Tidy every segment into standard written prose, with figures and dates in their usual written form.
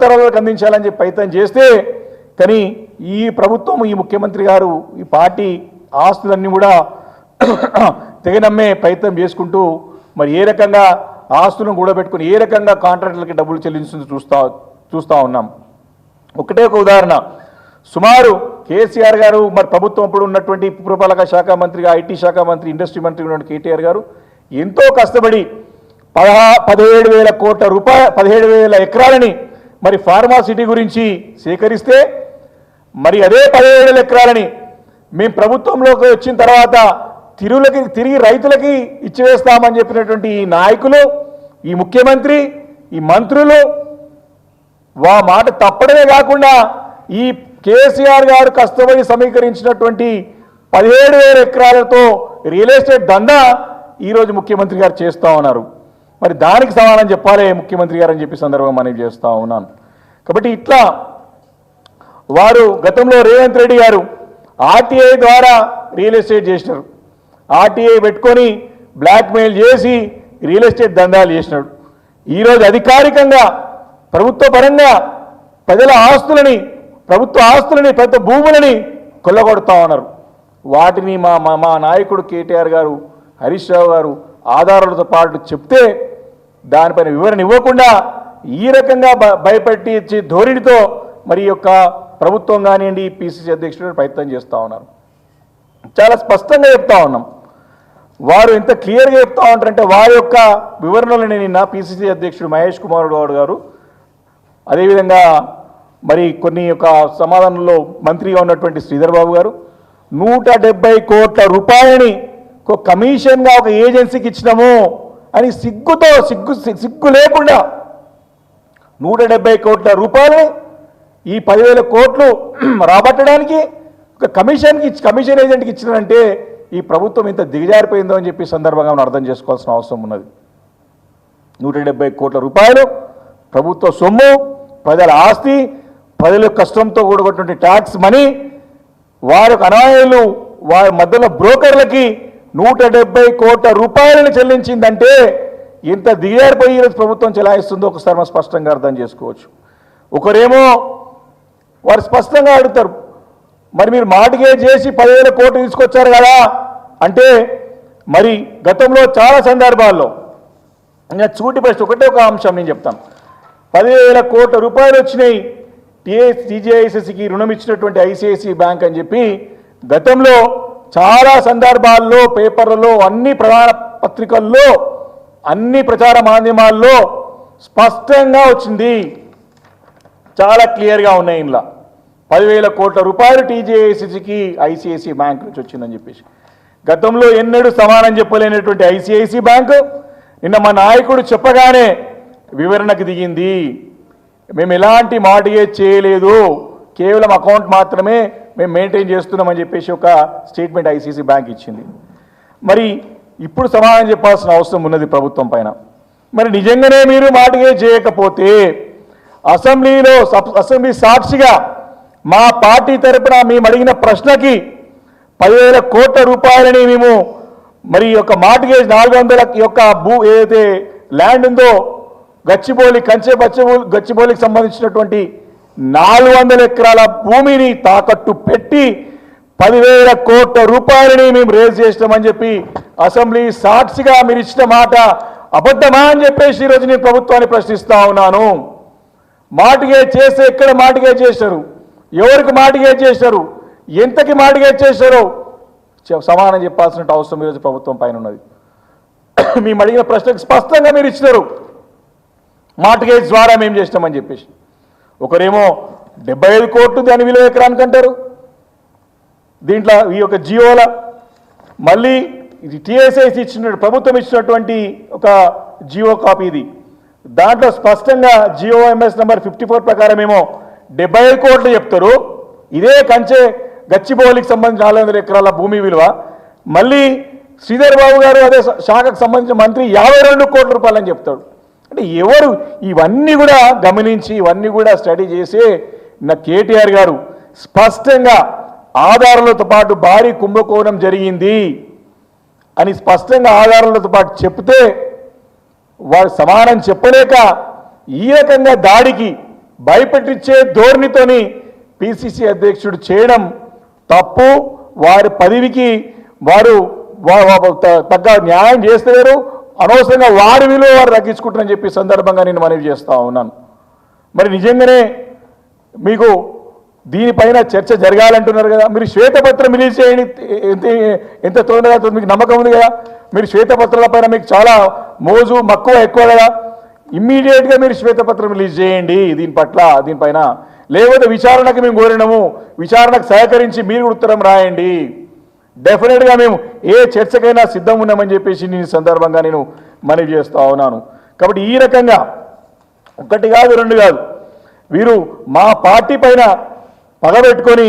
తరాలకు అందించాలని చెప్పి ప్రయత్నం చేస్తే కానీ ఈ ప్రభుత్వం ఈ ముఖ్యమంత్రి గారు ఈ పార్టీ ఆస్తులన్నీ కూడా తెగనమ్మే ప్రయత్నం చేసుకుంటూ మరి ఏ రకంగా ఆస్తులను కూడబెట్టుకుని ఏ రకంగా కాంట్రాక్టర్లకి డబ్బులు చెల్లించుకుంటూ చూస్తూ ఉన్నాం. ఒకటే ఒక ఉదాహరణ, సుమారు కేసీఆర్ గారు మరి ప్రభుత్వం అప్పుడు ఉన్నటువంటి పురపాలక శాఖ మంత్రిగా ఐటీ శాఖ మంత్రి ఇండస్ట్రీ మంత్రి ఉన్నటువంటి కేటీఆర్ గారు ఎంతో కష్టపడి 17,000 కోట్ల రూపాయలు 17,000 ఎకరాలని మరి ఫార్మాసిటీ గురించి సేకరిస్తే మరి అదే 17,000 ఎకరాలని మేము ప్రభుత్వంలోకి వచ్చిన తర్వాత తిరిగి రైతులకి ఇచ్చివేస్తామని చెప్పినటువంటి ఈ నాయకులు, ఈ ముఖ్యమంత్రి, ఈ మంత్రులు వా మాట తప్పడమే కాకుండా ఈ కేసీఆర్ గారు కష్టపడి సమీకరించినటువంటి 17,000 ఎకరాలతో రియల్ ఎస్టేట్ దందా ఈరోజు ముఖ్యమంత్రి గారు చేస్తూ ఉన్నారు. మరి దానికి సమాధానం చెప్పాలి ముఖ్యమంత్రి గారు అని చెప్పి సందర్భంగా మనం చేస్తూ ఉన్నాను. కాబట్టి ఇట్లా వారు గతంలో రేవంత్ రెడ్డి గారు ఆర్టీఐ ద్వారా రియల్ ఎస్టేట్ చేసినారు. ఆర్టీఐ పెట్టుకొని బ్లాక్మెయిల్ చేసి రియల్ ఎస్టేట్ దందాలు చేసినాడు. ఈరోజు అధికారికంగా ప్రభుత్వ పరంగా ప్రజల ఆస్తులని, ప్రభుత్వ ఆస్తులని, పెద్ద భూములని కొల్లగొడతా ఉన్నారు. వాటిని మా నాయకుడు కేటీఆర్ గారు, హరీష్ రావు గారు ఆధారాలతో పాటు చెప్తే దానిపైన వివరణ ఇవ్వకుండా ఈ రకంగా భయపెట్టి ధోరణితో మరి యొక్క ప్రభుత్వం కానివ్వండి పిసిసి అధ్యక్షుడు ప్రయత్నం చేస్తూ ఉన్నారు. చాలా స్పష్టంగా చెప్తా ఉన్నాం. వారు ఎంత క్లియర్గా చెప్తా ఉంటారంటే వారి యొక్క వివరణలని నిన్న పిసిసి అధ్యక్షుడు మహేష్ కుమార్ గౌడ్ గారు, అదేవిధంగా మరి కొన్ని యొక్క సమాధానంలో మంత్రిగా ఉన్నటువంటి శ్రీధర్ బాబు గారు 170 కోట్ల రూపాయలని ఒక కమిషన్గా ఒక ఏజెన్సీకి ఇచ్చినాము అని సిగ్గు లేకుండా 170 కోట్ల రూపాయలని ఈ 10,000 కోట్లు రాబట్టడానికి ఒక కమిషన్ ఏజెంట్కి ఇచ్చినారంటే ఈ ప్రభుత్వం ఇంత దిగజారిపోయిందో అని చెప్పి సందర్భంగా మనం అర్థం చేసుకోవాల్సిన అవసరం ఉన్నది. 170 కోట్ల రూపాయలు ప్రభుత్వ సొమ్ము, ప్రజల ఆస్తి, ప్రజల కష్టంతో కూడగొట్టిన ట్యాక్స్ మనీ, వారి అనాయాలు వారి మధ్యలో బ్రోకర్లకి 170 కోట్ల రూపాయలను చెల్లించిందంటే ఎంత దిగజారిపోయి ఈరోజు ప్రభుత్వం చెలాయిస్తుందో ఒకసారి మనం స్పష్టంగా అర్థం చేసుకోవచ్చు. ఒకరేమో వారు స్పష్టంగా అడుగుతారు, మరి మీరు మార్టిగేజ్ చేసి 10,000 కోట్లు తీసుకొచ్చారు కదా అంటే, మరి గతంలో చాలా సందర్భాల్లో నేను చూటి పరిస్థితి ఒకటే ఒక అంశం నేను చెప్తాను. 10,000 కోట్ల రూపాయలు వచ్చినాయి టీజేఐసిసికి రుణం ఇచ్చినటువంటి ఐసిఐసిఐ బ్యాంక్ అని చెప్పి గతంలో చాలా సందర్భాల్లో పేపర్లలో అన్ని ప్రధాన పత్రికల్లో అన్ని ప్రచార మాధ్యమాల్లో స్పష్టంగా వచ్చింది. చాలా క్లియర్గా ఉన్నాయి. ఇంట్లో 10,000 కోట్ల రూపాయలు టీజేఐసిసికి ఐసిఐసిఐ బ్యాంక్ నుంచి వచ్చిందని చెప్పేసి గతంలో ఎన్నడూ సమానం చెప్పలేనటువంటి ఐసిఐసిఐ బ్యాంకు నిన్న మా నాయకుడు చెప్పగానే వివరణకు దిగింది. మేము ఎలాంటి మార్టిగేజ్ చేయలేదు, కేవలం అకౌంట్ మాత్రమే మేము మెయింటైన్ చేస్తున్నామని చెప్పేసి ఒక స్టేట్మెంట్ ఐసిఐసిఐ బ్యాంక్ ఇచ్చింది. మరి ఇప్పుడు సమాధానం చెప్పాల్సిన అవసరం ఉన్నది ప్రభుత్వం పైన. మరి నిజంగానే మీరు మార్టిగేజ్ చేయకపోతే అసెంబ్లీ సాక్షిగా మా పార్టీ తరపున మేము అడిగిన ప్రశ్నకి 10,000 కోట్ల రూపాయలని మేము మరి యొక్క మార్టిగేజ్ 400 యొక్క ఏదైతే ల్యాండ్ ఉందో గచ్చిబౌలికి సంబంధించినటువంటి 400 ఎకరాల భూమిని తాకట్టు పెట్టి 10,000 కోట్ల రూపాయలని మేము రేజ్ చేస్తామని చెప్పి అసెంబ్లీ సాక్షిగా మీరు ఇచ్చిన మాట అబద్ధమా అని చెప్పేసి ఈరోజు నేను ప్రభుత్వాన్ని ప్రశ్నిస్తా ఉన్నాను. మార్టిగేజ్ చేస్తే ఎక్కడ మార్టిగేజ్ చేశారు, ఎవరికి మార్టిగేజ్ చేశారు, ఎంతకి మార్టిగేజ్ చేశారో సమాధానం చెప్పాల్సిన అవసరం ఈరోజు ప్రభుత్వం పైన ఉన్నది. మేము అడిగిన ప్రశ్నకు స్పష్టంగా మీరు ఇచ్చినారు, మార్టిగేజ్ ద్వారా మేము చేస్తామని చెప్పేసి. ఒకరేమో 75 కోట్లు దాని విలువ ఎకరానికి అంటారు. దీంట్లో ఈ యొక్క జియోల మళ్ళీ ఇది టీఎస్ఐసి ఇచ్చిన ప్రభుత్వం ఇచ్చినటువంటి ఒక జియో కాపీ ఇది. దాంట్లో స్పష్టంగా జియోఎంఎస్ నెంబర్ 54 ప్రకారం ఏమో 75 కోట్లు చెప్తారు. ఇదే గచ్చిబౌలికి సంబంధించిన 400 ఎకరాల భూమి విలువ. మళ్ళీ శ్రీధర్ బాబు గారు అదే శాఖకు సంబంధించిన మంత్రి 52 కోట్ల రూపాయలని చెప్తాడు. అంటే ఎవరు ఇవన్నీ కూడా గమనించి ఇవన్నీ కూడా స్టడీ చేసి నా కేటీఆర్ గారు స్పష్టంగా ఆధారాలతో పాటు భారీ కుంభకోణం జరిగింది అని స్పష్టంగా ఆధారాలతో పాటు చెప్తే వారు సమానం చెప్పలేక ఈ రకంగా దాడికి భయపెట్టించే ధోరణితోని పిసిసి అధ్యక్షుడు చేయడం తప్పు. వారి పదవికి వారు తగ్గ న్యాయం చేస్తలేరు. అనవసరంగా వారి విలువ వారు తగ్గించుకుంటారని చెప్పి సందర్భంగా నేను మనవి చేస్తా ఉన్నాను. మరి నిజంగానే మీకు దీనిపైన చర్చ జరగాలంటున్నారు కదా, మీరు శ్వేతపత్రం రిలీజ్ చేయండి. ఎంత తొందరగా మీకు నమ్మకం ఉంది కదా, మీరు శ్వేతపత్రాలపైన మీకు చాలా మోజు మక్కువ ఎక్కువ కదా, ఇమ్మీడియట్గా మీరు శ్వేతపత్రం రిలీజ్ చేయండి దీనిపైన. లేకపోతే విచారణకు మేము కోరినాము, విచారణకు సహకరించి మీరు ఉత్తరం రాయండి. డెఫినెట్గా మేము ఏ చర్చకైనా సిద్ధం ఉన్నామని చెప్పేసి నేను సందర్భంగా నేను మనవి చేస్తూ ఉన్నాను. కాబట్టి ఈ రకంగా ఒకటి కాదు రెండు కాదు, వీరు మా పార్టీ పైన పగబెట్టుకొని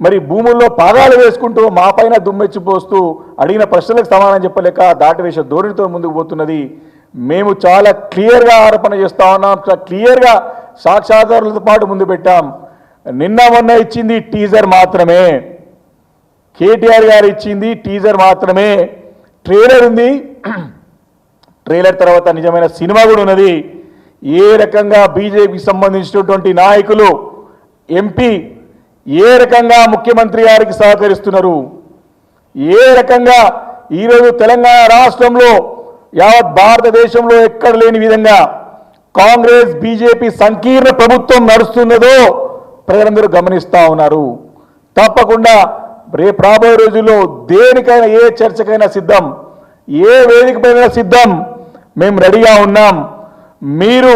మరి భూముల్లో పాగాలు వేసుకుంటూ మా పైన దుమ్మెచ్చిపోస్తూ అడిగిన ప్రశ్నలకు సమాధానం చెప్పలేక దాటివేసే ధోరణితో ముందుకు పోతున్నది. మేము చాలా క్లియర్గా ఆరోపణ చేస్తూ ఉన్నాం, చాలా క్లియర్గా సాక్ష్యాధారాలతో పాటు ముందు పెట్టాం. నిన్న మొన్న ఇచ్చింది టీజర్ మాత్రమే, కేటీఆర్ గారు ఇచ్చింది టీజర్ మాత్రమే. ట్రైలర్ ఉంది, ట్రైలర్ తర్వాత నిజమైన సినిమా కూడా ఉన్నది. ఏ రకంగా బీజేపీకి సంబంధించినటువంటి నాయకులు ఎంపీ ఏ రకంగా ముఖ్యమంత్రి గారికి సహకరిస్తున్నారు, ఏ రకంగా ఈరోజు తెలంగాణ రాష్ట్రంలో యావత్ భారతదేశంలో ఎక్కడ లేని విధంగా కాంగ్రెస్ బీజేపీ సంకీర్ణ ప్రభుత్వం నడుస్తున్నదో ప్రజలందరూ గమనిస్తూ ఉన్నారు. తప్పకుండా రేపు రాబోయే రోజుల్లో దేనికైనా ఏ చర్చకైనా సిద్ధం, ఏ వేదికపైన సిద్ధం, మేము రెడీగా ఉన్నాం. మీరు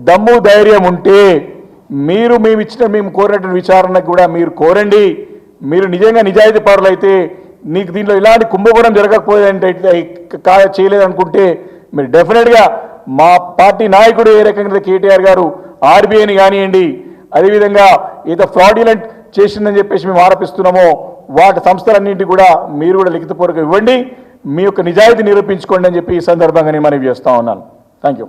దమ్ము ధైర్యం ఉంటే మేము కోరినటువంటి విచారణకు కూడా మీరు కోరండి. మీరు నిజంగా నిజాయితీ పరులు అయితే, నీకు దీంట్లో ఇలాంటి కుంభకోణం జరగకపోయేదంటే చేయలేదనుకుంటే మీరు డెఫినెట్గా మా పార్టీ నాయకుడు ఏ రకంగా కేటీఆర్ గారు ఆర్బీఐని కానివ్వండి, అదేవిధంగా ఏదో ఫ్రాడ్యులెంట్ చేసిందని చెప్పేసి మేము ఆరోపిస్తున్నామో వాటి సంస్థలన్నింటి కూడా మీరు కూడా లిఖితపూర్వకంగా ఇవ్వండి, మీ యొక్క నిజాయితీ నిరూపించుకోండి అని చెప్పి ఈ సందర్భంగా నేను మనవి చేస్తా ఉన్నాను. Thank you.